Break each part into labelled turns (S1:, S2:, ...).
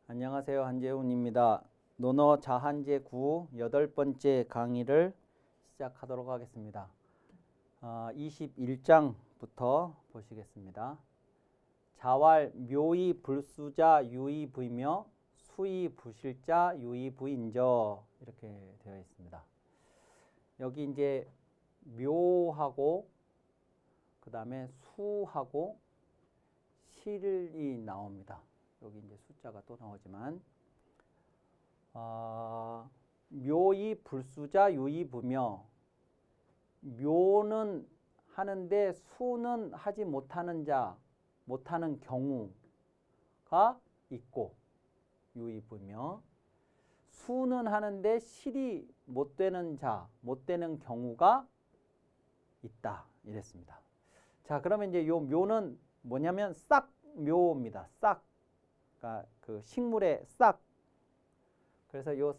S1: 안녕하세요. 한재훈입니다. 논어 자한제 9 8번째 강의를 시작하도록 하겠습니다. 21장부터 보시겠습니다. 자왈 묘의 불수자 유의부이며 수의 부실자 유의부인저 이렇게 되어 있습니다. 여기 이제 묘하고 그 다음에 수하고 실이 나옵니다. 여기 이제 숫자가 또 나오지만 묘의 불수자 유의부며 묘는 하는데 수는 하지 못하는 자, 못하는 경우가 있고 유의부며 수는 하는데 실이 못 되는 자, 못 되는 경우가 있다 이랬습니다. 자, 그러면 이제 요 묘는 뭐냐면 싹묘입니다. 싹. 그러니까 그 식물의 싹. 그래서 요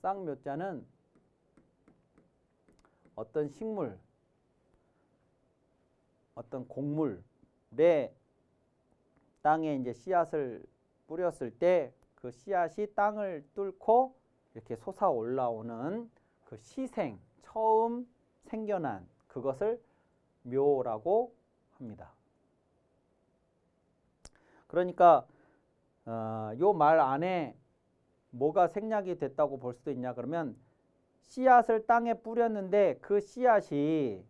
S1: 싹묘자는 어떤 식물, 어떤 곡물의 땅에 이제 씨앗을 뿌렸을 때 그 씨앗이 땅을 뚫고 이렇게 솟아 올라오는 그 시생, 처음 생겨난 그것을 묘라고 합니다. 그러니까 요 말 안에 뭐가 생략이 됐다고 볼 수도 있냐 그러면 씨앗을 땅에 뿌렸는데 그 씨앗이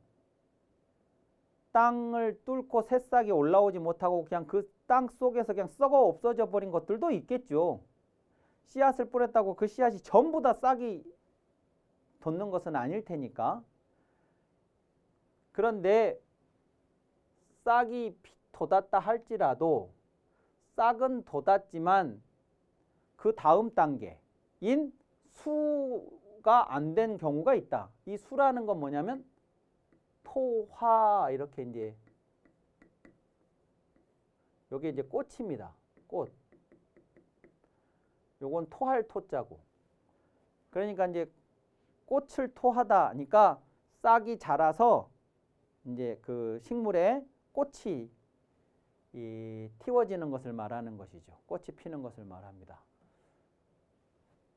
S1: 땅을 뚫고 새싹이 올라오지 못하고 그냥 그 땅 속에서 그냥 썩어 없어져 버린 것들도 있겠죠. 씨앗을 뿌렸다고 그 씨앗이 전부 다 싹이 돋는 것은 아닐 테니까. 그런데 싹이 돋았다 할지라도 싹은 돋았지만 그 다음 단계인 수가 안 된 경우가 있다. 이 수라는 건 뭐냐면 토화 이렇게 이제 여기 이제 꽃입니다. 꽃. 요건 토할 토자고. 그러니까 이제 꽃을 토하다 하니까 싹이 자라서 이제 그 식물에 꽃이 틔워지는 것을 말하는 것이죠. 꽃이 피는 것을 말합니다.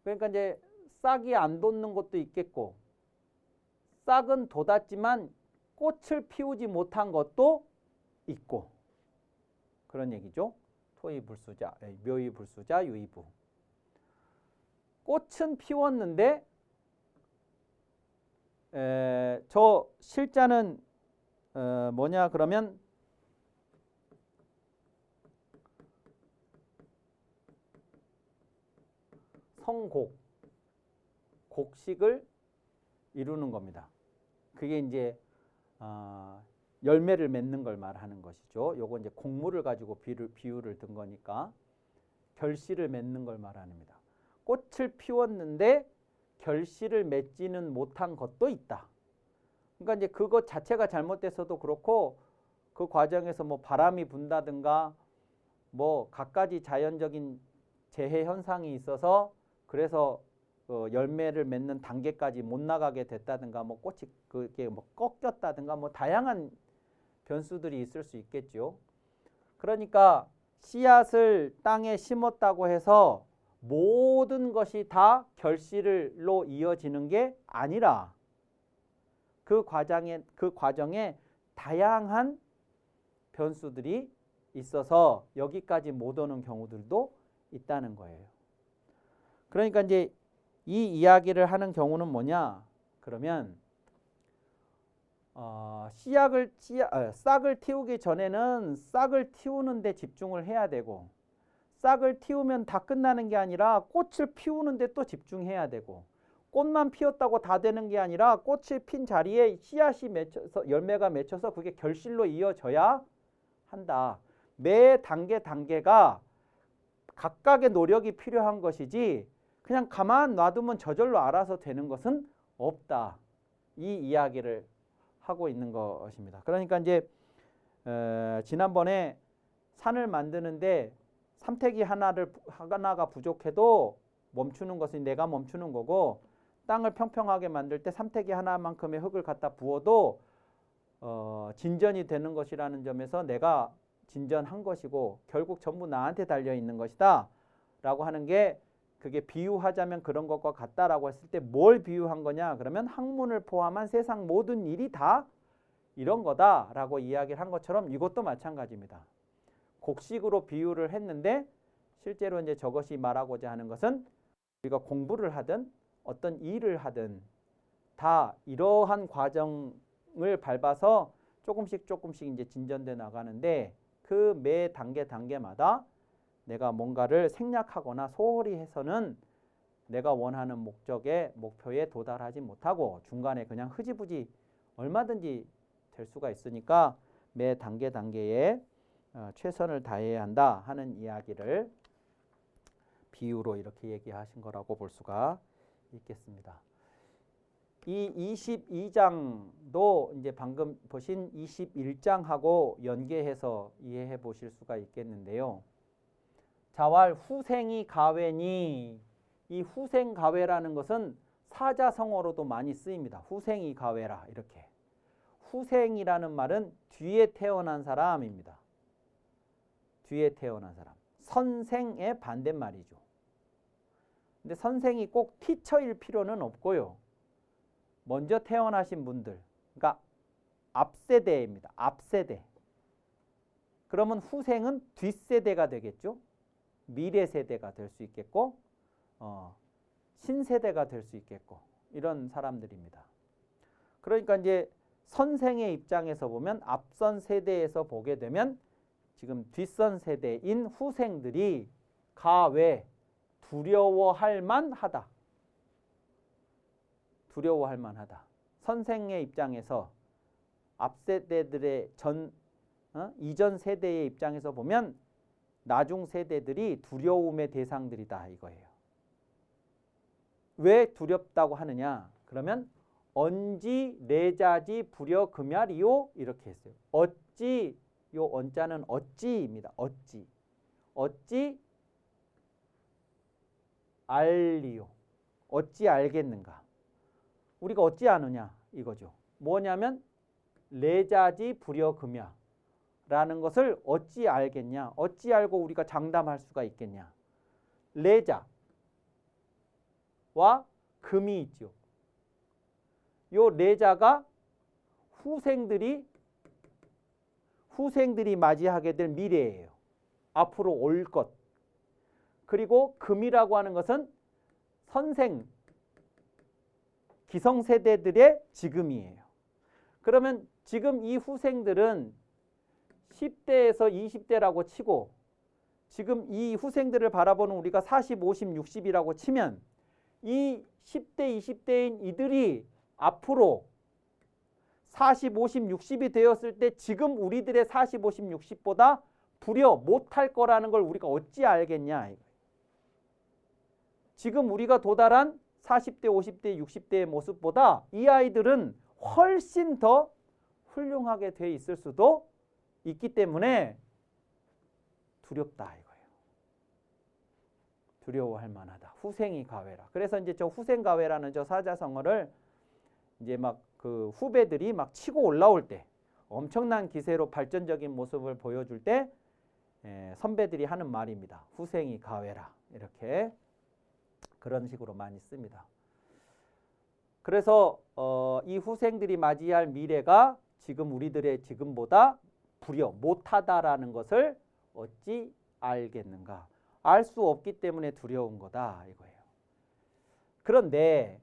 S1: 그러니까 이제 싹이 안 돋는 것도 있겠고 싹은 돋았지만 꽃을 피우지 못한 것도 있고 그런 얘기죠. 토의 불수자, 묘의 불수자 유의부. 꽃은 피웠는데 저 실자는 뭐냐 그러면 성곡, 곡식을 이루는 겁니다. 그게 이제 열매를 맺는 걸 말하는 것이죠. 요거 이제 곡물을 가지고 비유를 든 거니까 결실을 맺는 걸 말합니다. 꽃을 피웠는데 결실을 맺지는 못한 것도 있다. 그러니까 이제 그것 자체가 잘못돼서도 그렇고 그 과정에서 뭐 바람이 분다든가 뭐 갖가지 자연적인 재해 현상이 있어서 그래서 열매를 맺는 단계까지 못 나가게 됐다든가 뭐 꽃이 그게 뭐 꺾였다든가 뭐 다양한 변수들이 있을 수 있겠죠. 그러니까 씨앗을 땅에 심었다고 해서 모든 것이 다 결실로 이어지는 게 아니라 그 과정에 다양한 변수들이 있어서 여기까지 못 오는 경우들도 있다는 거예요. 그러니까 이제 이 이야기를 하는 경우는 뭐냐? 그러면 싹을 틔우기 전에는 싹을 틔우는 데 집중을 해야 되고 싹을 틔우면 다 끝나는 게 아니라 꽃을 피우는 데 또 집중해야 되고 꽃만 피었다고 다 되는 게 아니라 꽃이 핀 자리에 씨앗이 맺혀서 열매가 맺혀서 그게 결실로 이어져야 한다. 매 단계가 각각의 노력이 필요한 것이지 그냥 가만 놔두면 저절로 알아서 되는 것은 없다. 이 이야기를 하고 있는 것입니다. 그러니까 이제 지난번에 산을 만드는데 삼택이 하나가 부족해도 멈추는 것은 내가 멈추는 거고 땅을 평평하게 만들 때 삼택이 하나만큼의 흙을 갖다 부어도 진전이 되는 것이라는 점에서 내가 진전한 것이고 결국 전부 나한테 달려 있는 것이다 라고 하는 게 그게 비유하자면 그런 것과 같다라고 했을 때 뭘 비유한 거냐 그러면 학문을 포함한 세상 모든 일이 다 이런 거다라고 이야기를 한 것처럼 이것도 마찬가지입니다. 곡식으로 비유를 했는데 실제로 이제 저것이 말하고자 하는 것은 우리가 공부를 하든 어떤 일을 하든 다 이러한 과정을 밟아서 조금씩 이제 진전돼 나가는데 그 매 단계마다 내가 뭔가를 생략하거나 소홀히 해서는 내가 원하는 목표에 도달하지 못하고 중간에 그냥 흐지부지 얼마든지 될 수가 있으니까 매 단계에 최선을 다해야 한다 하는 이야기를 비유로 이렇게 얘기하신 거라고 볼 수가 있겠습니다. 이 22장도 이제 방금 보신 21장하고 연계해서 이해해 보실 수가 있겠는데요. 자왈 후생이 가외니 이 후생 가외라는 것은 사자성어로도 많이 쓰입니다. 후생이 가외라 이렇게. 후생이라는 말은 뒤에 태어난 사람입니다. 뒤에 태어난 사람. 선생의 반대말이죠. 근데 선생이 꼭 티처일 필요는 없고요. 먼저 태어나신 분들, 그러니까 앞세대입니다. 앞세대. 그러면 후생은 뒷세대가 되겠죠. 미래세대가 될 수 있겠고 신세대가 될 수 있겠고 이런 사람들입니다. 그러니까 이제 선생의 입장에서 보면 앞선 세대에서 보게 되면 지금 뒷선 세대인 후생들이 가외 두려워할 만하다. 두려워할 만하다. 선생의 입장에서 앞세대들의 이전 세대의 입장에서 보면 나중 세대들이 두려움의 대상들이다 이거예요. 왜 두렵다고 하느냐? 그러면 언지 내자지 불여 금야리요 이렇게 했어요. 어찌 요 언자는 어찌입니다. 어찌 알리요. 어찌 알겠는가? 우리가 어찌 아느냐 이거죠. 뭐냐면 내자지 불여 금야 라는 것을 어찌 알겠냐? 어찌 알고 우리가 장담할 수가 있겠냐? 레자와 금이 있죠. 요 레자가 후생들이 맞이하게 될 미래예요. 앞으로 올 것. 그리고 금이라고 하는 것은 선생 기성세대들의 지금이에요. 그러면 지금 이 후생들은 10대에서 20대라고 치고 지금 이 후생들을 바라보는 우리가 40, 50, 60이라고 치면 이 10대, 20대인 이들이 앞으로 40, 50, 60이 되었을 때 지금 우리들의 40, 50, 60보다 불여 못할 거라는 걸 우리가 어찌 알겠냐. 지금 우리가 도달한 40대, 50대, 60대의 모습보다 이 아이들은 훨씬 더 훌륭하게 돼 있을 수도 있기 때문에 두렵다 이거예요. 두려워할 만하다. 후생이 가외라. 그래서 이제 저 후생 가외라는 저 사자성어를 이제 막 그 후배들이 막 치고 올라올 때 엄청난 기세로 발전적인 모습을 보여줄 때 선배들이 하는 말입니다. 후생이 가외라. 이렇게 그런 식으로 많이 씁니다. 그래서 이 후생들이 맞이할 미래가 지금 우리들의 지금보다 불여 못하다라는 것을 어찌 알겠는가? 알 수 없기 때문에 두려운 거다 이거예요. 그런데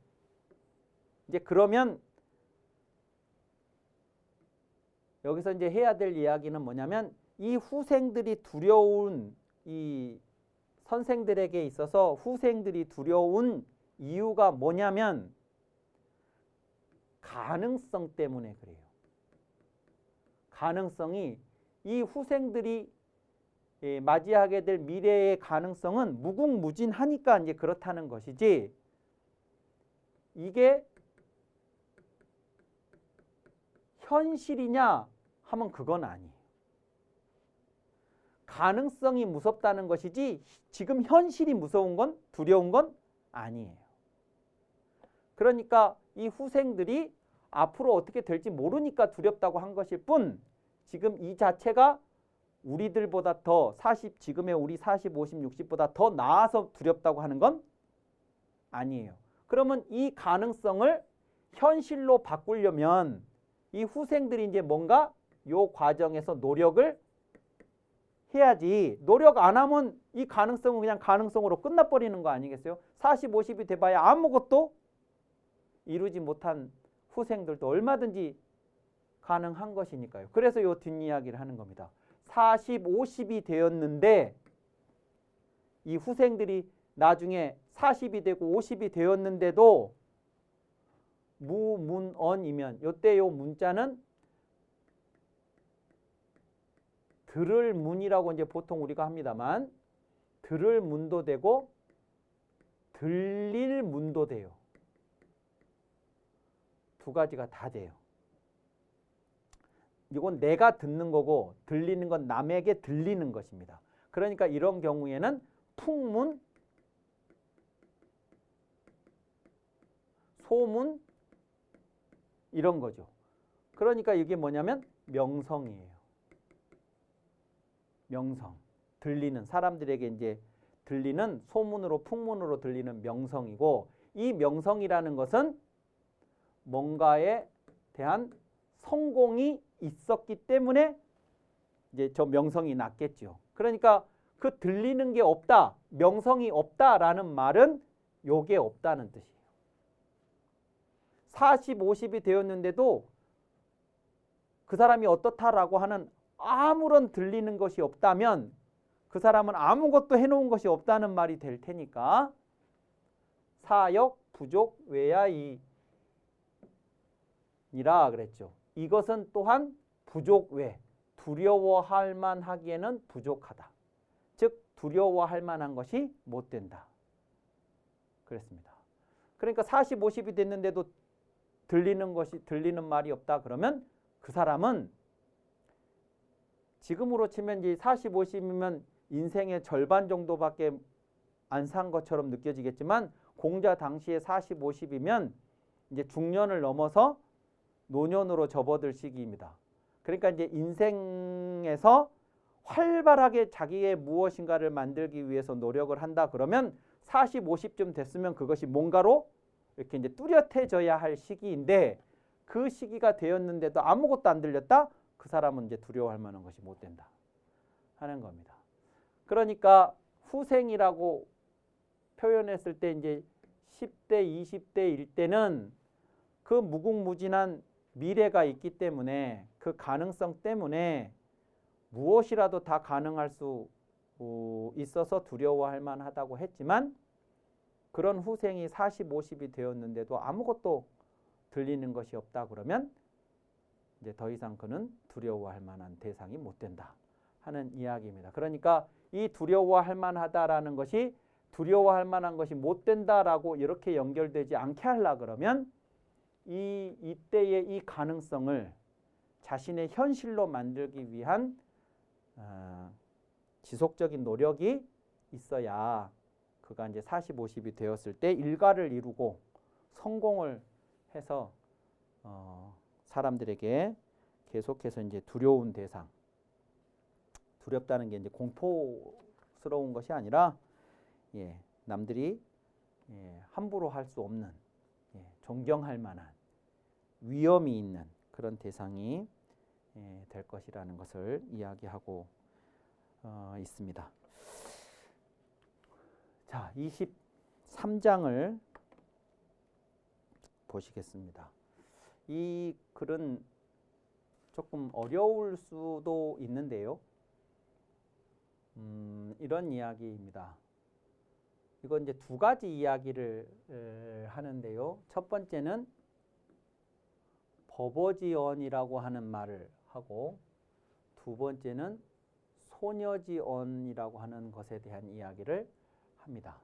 S1: 이제 그러면 여기서 이제 해야 될 이야기는 뭐냐면 이 후생들이 두려운 이 선생들에게 있어서 후생들이 두려운 이유가 뭐냐면 가능성 때문에 그래요. 가능성이 이 후생들이 맞이하게 될 미래의 가능성은 무궁무진하니까 이제 그렇다는 것이지 이게 현실이냐 하면 그건 아니에요. 가능성이 무섭다는 것이지 지금 현실이 무서운 건 두려운 건 아니에요. 그러니까 이 후생들이 앞으로 어떻게 될지 모르니까 두렵다고 한 것일 뿐 지금 이 자체가 우리들보다 더 지금의 우리 40, 50, 60보다 더 나아서 두렵다고 하는 건 아니에요. 그러면 이 가능성을 현실로 바꾸려면 이 후생들이 이제 뭔가 요 과정에서 노력을 해야지, 노력 안 하면 이 가능성은 그냥 가능성으로 끝나버리는 거 아니겠어요? 40, 50이 돼봐야 아무것도 이루지 못한 후생들도 얼마든지 가능한 것이니까요. 그래서 요 뒷이야기를 하는 겁니다. 40, 50이 되었는데 이 후생들이 나중에 40이 되고 50이 되었는데도 무문언이면 요때 요 문자는 들을 문이라고 이제 보통 우리가 합니다만 들을 문도 되고 들릴 문도 돼요. 두 가지가 다 돼요. 이건 내가 듣는 거고 들리는 건 남에게 들리는 것입니다. 그러니까 이런 경우에는 풍문, 소문 이런 거죠. 그러니까 이게 뭐냐면 명성이에요. 명성. 들리는 사람들에게 이제 들리는 소문으로 풍문으로 들리는 명성이고 이 명성이라는 것은 뭔가에 대한 성공이 있었기 때문에 이제 저 명성이 났겠죠. 그러니까 그 들리는 게 없다, 명성이 없다라는 말은 요게 없다는 뜻이에요. 40, 50이 되었는데도 그 사람이 어떻다라고 하는 아무런 들리는 것이 없다면 그 사람은 아무것도 해놓은 것이 없다는 말이 될 테니까 사역, 부족, 외야이니라 그랬죠. 이것은 또한 부족외, 두려워할 만하기에는 부족하다. 즉 두려워할 만한 것이 못 된다. 그랬습니다. 그러니까 40, 50이 됐는데도 들리는 말이 없다 그러면 그 사람은 지금으로 치면 이제 40, 50이면 인생의 절반 정도밖에 안 산 것처럼 느껴지겠지만 공자 당시에 40, 50이면 이제 중년을 넘어서 노년으로 접어들 시기입니다. 그러니까 이제 인생에서 활발하게 자기의 무엇인가를 만들기 위해서 노력을 한다 그러면 40, 50쯤 됐으면 그것이 뭔가로 이렇게 이제 뚜렷해져야 할 시기인데 그 시기가 되었는데도 아무것도 안 들렸다? 그 사람은 이제 두려워할 만한 것이 못 된다 하는 겁니다. 그러니까 후생이라고 표현했을 때 이제 10대, 20대일 때는 그 무궁무진한 미래가 있기 때문에 그 가능성 때문에 무엇이라도 다 가능할 수 있어서 두려워할 만하다고 했지만 그런 후생이 40, 50이 되었는데도 아무것도 들리는 것이 없다 그러면 이제 더 이상 그는 두려워할 만한 대상이 못 된다 하는 이야기입니다. 그러니까 이 두려워할 만하다라는 것이 두려워할 만한 것이 못 된다라고 이렇게 연결되지 않게 하려 그러면 이때의 이 가능성을 자신의 현실로 만들기 위한 지속적인 노력이 있어야 그가 이제 40, 50이 되었을 때 일가를 이루고 성공을 해서 사람들에게 계속해서 이제 두려운 대상, 두렵다는 게 이제 공포스러운 것이 아니라 남들이 함부로 할 수 없는 존경할 만한 위험이 있는 그런 대상이 될 것이라는 것을 이야기하고 있습니다. 자, 23장을 보시겠습니다. 이 글은 조금 어려울 수도 있는데요. 이런 이야기입니다. 이건 이제 두 가지 이야기를 하는데요. 첫 번째는 버버지언이라고 하는 말을 하고 두 번째는 소녀지언이라고 하는 것에 대한 이야기를 합니다.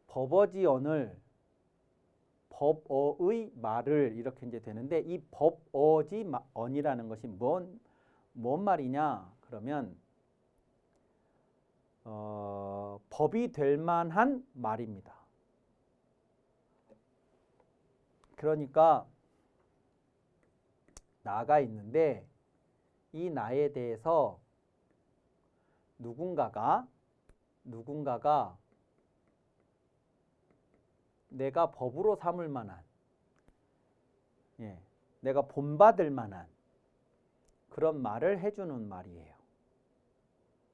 S1: 버버지언을 법어의 말을 이렇게 이제 되는데 이 법어지언이라는 것이 뭔 말이냐 그러면 법이 될 만한 말입니다. 그러니까 나가 있는데 이 나에 대해서 누군가가 내가 법으로 삼을 만한, 내가 본받을 만한 그런 말을 해주는 말이에요.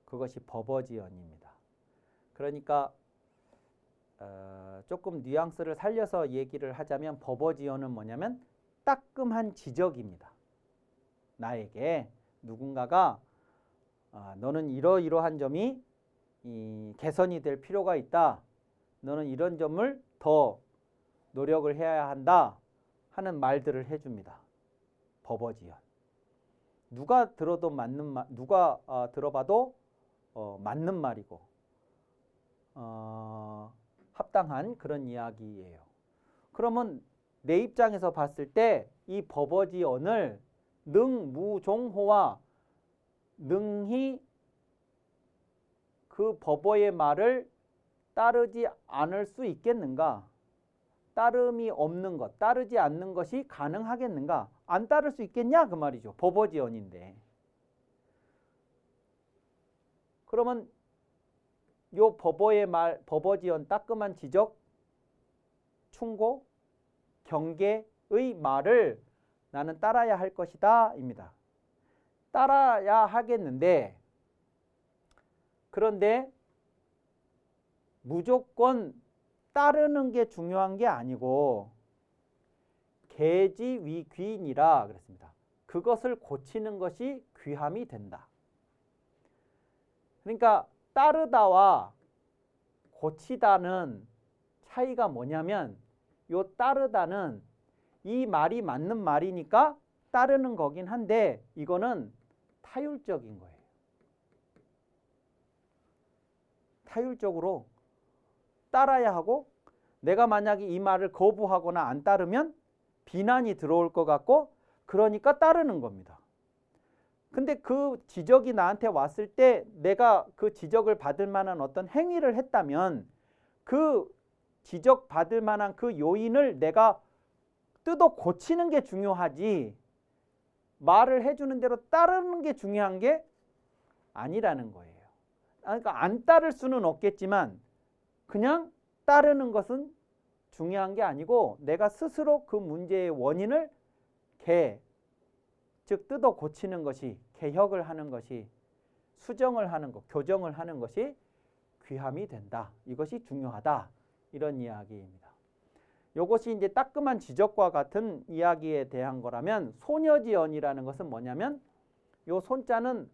S1: 그것이 버버지언입니다. 그러니까 조금 뉘앙스를 살려서 얘기를 하자면 버버지언은 뭐냐면 따끔한 지적입니다. 나에게 누군가가 너는 이러이러한 점이 개선이 될 필요가 있다. 너는 이런 점을 더 노력을 해야 한다 하는 말들을 해줍니다. 버버지언. 누가 들어도 맞는 말, 누가 들어봐도 맞는 말이고 합당한 그런 이야기예요. 그러면 내 입장에서 봤을 때 이 버버지언을 능무종호와 능히 그 버버의 말을 따르지 않을 수 있겠는가? 따름이 없는 것, 따르지 않는 것이 가능하겠는가? 안 따를 수 있겠냐? 그 말이죠. 버버지언인데. 그러면 요 버버의 말, 버버지언 따끔한 지적, 충고, 경계의 말을 나는 따라야 할 것이다 입니다. 따라야 하겠는데 그런데 무조건 따르는 게 중요한 게 아니고 계지위귀인이라 그랬습니다. 그것을 고치는 것이 귀함이 된다. 그러니까 따르다와 고치다는 차이가 뭐냐면 요 따르다는 이 말이 맞는 말이니까 따르는 거긴 한데 이거는 타율적인 거예요. 타율적으로 따라야 하고 내가 만약에 이 말을 거부하거나 안 따르면 비난이 들어올 것 같고 그러니까 따르는 겁니다. 근데 그 지적이 나한테 왔을 때 내가 그 지적을 받을 만한 어떤 행위를 했다면 그 지적받을 만한 그 요인을 내가 뜯어 고치는 게 중요하지 말을 해주는 대로 따르는 게 중요한 게 아니라는 거예요. 그러니까 안 따를 수는 없겠지만 그냥 따르는 것은 중요한 게 아니고 내가 스스로 그 문제의 원인을 즉 뜯어 고치는 것이 개혁을 하는 것이 수정을 하는 것, 교정을 하는 것이 귀함이 된다. 이것이 중요하다. 이런 이야기입니다. 이것이 이제 따끔한 지적과 같은 이야기에 대한 거라면 소녀지언이라는 것은 뭐냐면 요 손자는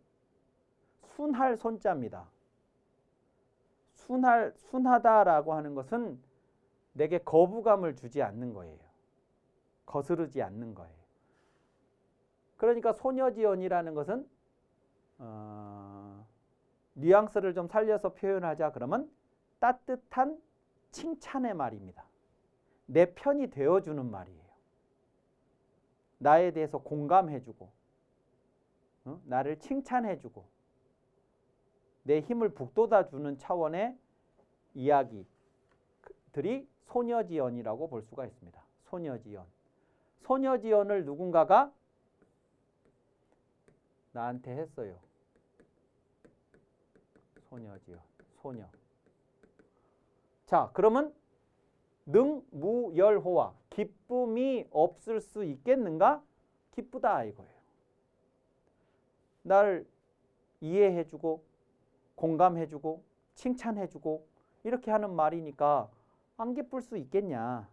S1: 순할 손자입니다. 순하다라고 하는 것은 내게 거부감을 주지 않는 거예요. 거스르지 않는 거예요. 그러니까 소녀지언이라는 것은 뉘앙스를 좀 살려서 표현하자 그러면 따뜻한 칭찬의 말입니다. 내 편이 되어주는 말이에요. 나에 대해서 공감해주고 나를 칭찬해주고 내 힘을 북돋아주는 차원의 이야기들이 소녀지언이라고 볼 수가 있습니다. 소녀지언. 소녀지언을 누군가가 나한테 했어요. 소녀지언. 소녀. 자, 그러면 능무열호와 기쁨이 없을 수 있겠는가? 기쁘다 이거예요. 나를 이해해주고 공감해주고 칭찬해주고 이렇게 하는 말이니까 안 기쁠 수 있겠냐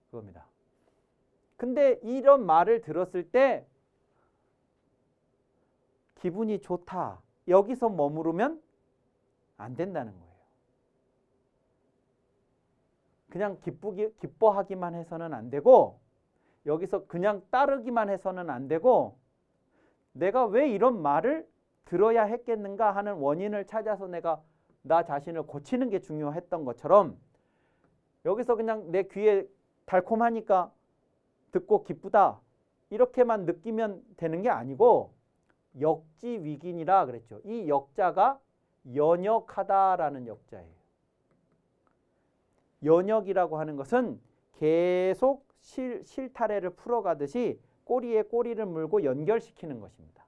S1: 그겁니다. 근데 이런 말을 들었을 때 기분이 좋다 여기서 머무르면 안 된다는 거예요. 그냥 기뻐하기만 해서는 안 되고 여기서 그냥 따르기만 해서는 안 되고 내가 왜 이런 말을 들어야 했겠는가 하는 원인을 찾아서 내가 나 자신을 고치는 게 중요했던 것처럼 여기서 그냥 내 귀에 달콤하니까 듣고 기쁘다 이렇게만 느끼면 되는 게 아니고 역지위긴이라 그랬죠. 이 역자가 연역하다라는 역자예요. 연역이라고 하는 것은 계속 실타래를 풀어가듯이 꼬리에 꼬리를 물고 연결시키는 것입니다.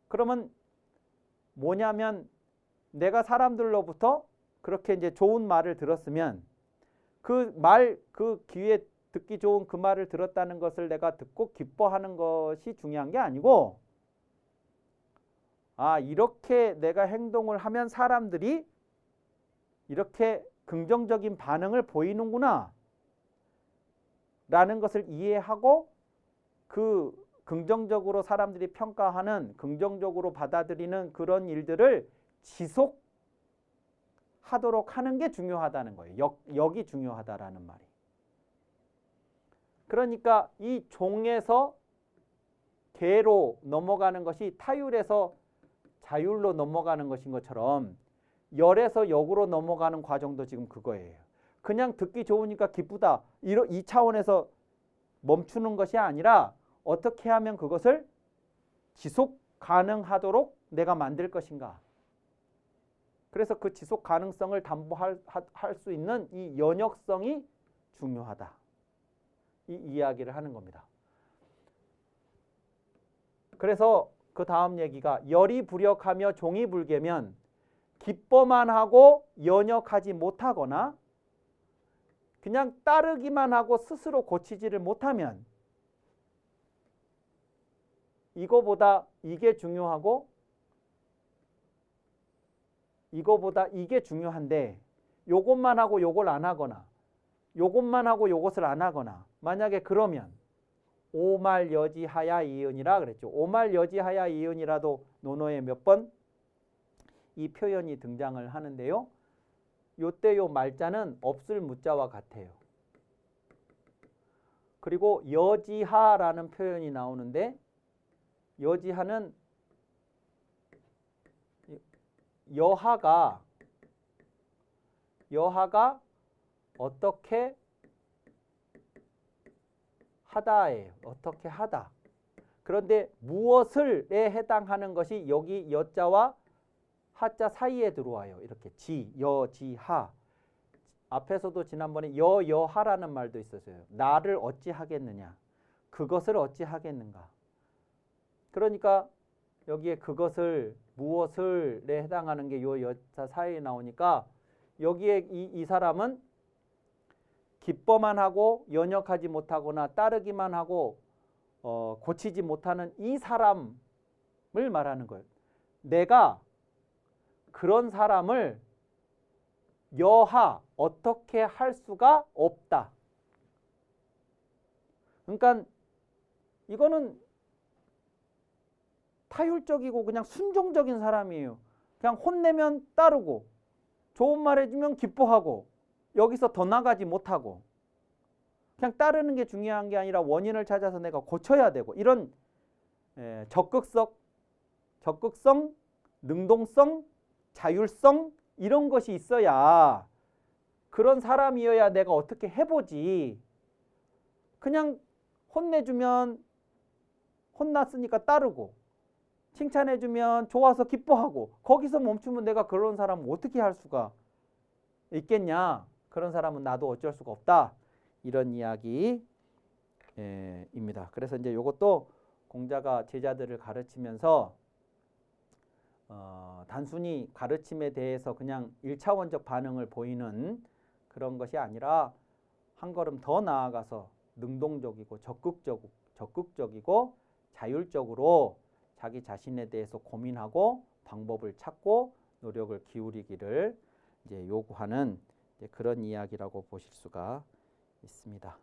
S1: 그러면 뭐냐면 내가 사람들로부터 그렇게 이제 좋은 말을 들었으면 그 귀에 듣기 좋은 그 말을 들었다는 것을 내가 듣고 기뻐하는 것이 중요한 게 아니고, 아, 이렇게 내가 행동을 하면 사람들이 이렇게 긍정적인 반응을 보이는구나 라는 것을 이해하고 그 긍정적으로 사람들이 평가하는, 긍정적으로 받아들이는 그런 일들을 지속하도록 하는 게 중요하다는 거예요. 역이 중요하다라는 말이. 그러니까 이 종에서 개로 넘어가는 것이 타율에서 자율로 넘어가는 것인 것처럼 열에서 역으로 넘어가는 과정도 지금 그거예요. 그냥 듣기 좋으니까 기쁘다, 이 차원에서 멈추는 것이 아니라 어떻게 하면 그것을 지속 가능하도록 내가 만들 것인가. 그래서 그 지속 가능성을 담보할 수 있는 이 연역성이 중요하다. 이 이야기를 하는 겁니다. 그래서 그 다음 얘기가 열이 불역하며 종이 불개면 기뻐만 하고 연역하지 못하거나 그냥 따르기만 하고 스스로 고치지를 못하면 이거보다 이게 중요하고 이거보다 이게 중요한데 요것만 하고 요걸 안 하거나 요것만 하고 요것을 안 하거나 만약에 그러면 오말여지하야 이은이라 그랬죠. 오말여지하야 이은이라도 논어에 몇 번 이 표현이 등장을 하는데요. 요때 요 말자는 없을 무자와 같아요. 그리고 여지하라는 표현이 나오는데 여지하는 여하가 어떻게 하다예요. 어떻게 하다. 그런데 무엇을에 해당하는 것이 여기 여자와 하자 사이에 들어와요. 이렇게 지, 여, 지, 하. 앞에서도 지난번에 여하라는 말도 있었어요. 나를 어찌 하겠느냐. 그것을 어찌 하겠는가. 그러니까 여기에 그것을 무엇을에 해당하는 게 요 여자 사이에 나오니까 여기에 이 사람은 기뻐만 하고 연역하지 못하거나 따르기만 하고 고치지 못하는 이 사람을 말하는 거예요. 내가 그런 사람을 여하 어떻게 할 수가 없다. 그러니까 이거는 타율적이고 그냥 순종적인 사람이에요. 그냥 혼내면 따르고 좋은 말 해주면 기뻐하고 여기서 더 나가지 못하고 그냥 따르는 게 중요한 게 아니라 원인을 찾아서 내가 고쳐야 되고 이런 적극성, 능동성, 자율성 이런 것이 있어야 그런 사람이어야 내가 어떻게 해보지. 그냥 혼내주면 혼났으니까 따르고 칭찬해주면 좋아서 기뻐하고 거기서 멈추면 내가 그런 사람은 어떻게 할 수가 있겠냐. 그런 사람은 나도 어쩔 수가 없다. 이런 이야기입니다. 그래서 이제 이것도 공자가 제자들을 가르치면서 단순히 가르침에 대해서 그냥 1차원적 반응을 보이는 그런 것이 아니라 한 걸음 더 나아가서 능동적이고 적극적이고 자율적으로 자기 자신에 대해서 고민하고 방법을 찾고 노력을 기울이기를 이제 요구하는 이제 그런 이야기라고 보실 수가 있습니다.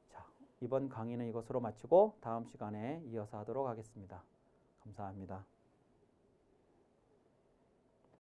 S1: 자, 이번 강의는 이것으로 마치고 다음 시간에 이어서 하도록 하겠습니다. 감사합니다.